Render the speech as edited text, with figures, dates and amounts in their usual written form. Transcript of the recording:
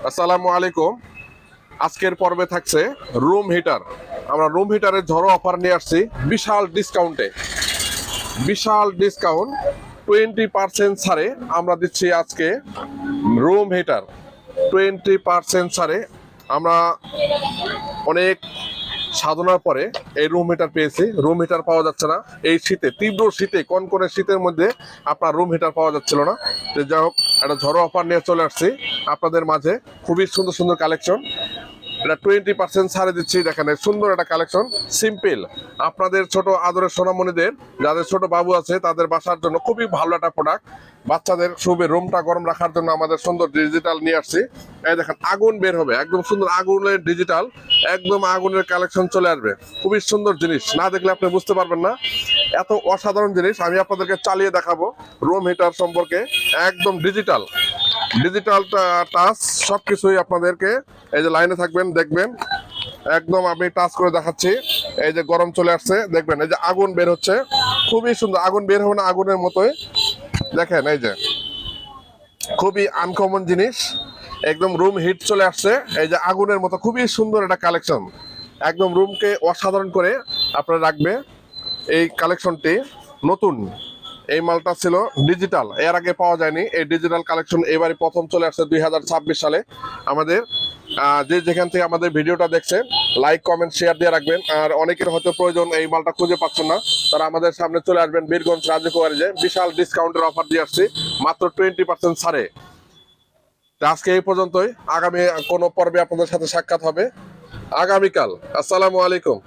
আসসালামু আলাইকুম। আজকের পর্বে থাকছে রুম হিটার। আমরা রুম হিটারের ঝড়ো অফার নিয়ে আসছি বিশাল ডিসকাউন্টে। বিশাল ডিসকাউন্ট 20% ছাড়ে আমরা দিচ্ছি আজকে রুম হিটার। 20% ছাড়ে আমরা অনেক সাধনার পরে এই রুম হিটার পেয়েছি। রুম হিটার পাওয়া যাচ্ছে না এই শীতে, তীব্র শীতে, কনকনে শীতের মধ্যে আপনার রুম হিটার পাওয়া যাচ্ছিল না। তো যাই হোক, একটা ঝড়ো অফার নিয়ে চলে আসছি আপনাদের মাঝে। খুবই সুন্দর সুন্দর কালেকশন, এটা 20% ছাড়ে দিচ্ছি। দেখেন সুন্দর একটা কালেকশন, সিম্পল। আপনাদের ছোট আদরের সোনামণিদের যাদের ছোট বাবু আছে তাদের বাসার জন্য খুবই ভালো একটা প্রোডাক্ট। বাচ্চাদের শুবে রুমটা গরম রাখার জন্য আমাদের সুন্দর ডিজিটাল নিয়ে আসছি। এই দেখেন আগুন বের হবে, একদম সুন্দর আগুনের ডিজিটাল, একদম আগুনের কালেকশন চলে আসবে। খুবই সুন্দর জিনিস, না দেখলে আপনি বুঝতে পারবেন না। এত অসাধারণ জিনিস আমি আপনাদেরকে চালিয়ে দেখাবো রুম হিটার সম্পর্কে। একদম ডিজিটাল, ডিজিটাল টাচ সবকিছুই আপনাদেরকে। এই যে লাইনে থাকবেন, দেখবেন একদম আমি টাচ করে দেখাচ্ছি। এই যে গরম চলে আসছে, দেখবেন এই যে আগুন বের হচ্ছে, খুবই সুন্দর। আগুন বের হবে না আগুনের মতোই, দেখেন এই যে খুবই আনকমন জিনিস। একদম রুম হিট চলে আসছে এই যে আগুনের মতো, খুবই সুন্দর একটা কালেকশন। একদম রুমকে অসাধারণ করে আপনারা রাখবে এই কালেকশনটি। নতুন এই মালটা ছিল ডিজিটাল, এর আগে পাওয়া যায়নি। এই ডিজিটাল কালেকশন এবারে প্রথম চলে আসছে 2026 সালে। আমাদের যে যেখান থেকে আমাদের ভিডিওটা দেখছেন, লাইক কমেন্ট শেয়ার দিয়ে রাখবেন। আর অনেকের হয়তো প্রয়োজন এই মালটা খুঁজে পাচ্ছেন না, তারা আমাদের সামনে চলে আসবেন বীরগঞ্জ রাজকুমারীতে। বিশাল ডিসকাউন্টের অফার দিয়ে আসছি মাত্র 20% ছাড়ে। আজকে এই পর্যন্তই, আগামী কোনো পর্বে আপনাদের সাথে সাক্ষাৎ হবে আগামীকাল। আসসালামু আলাইকুম।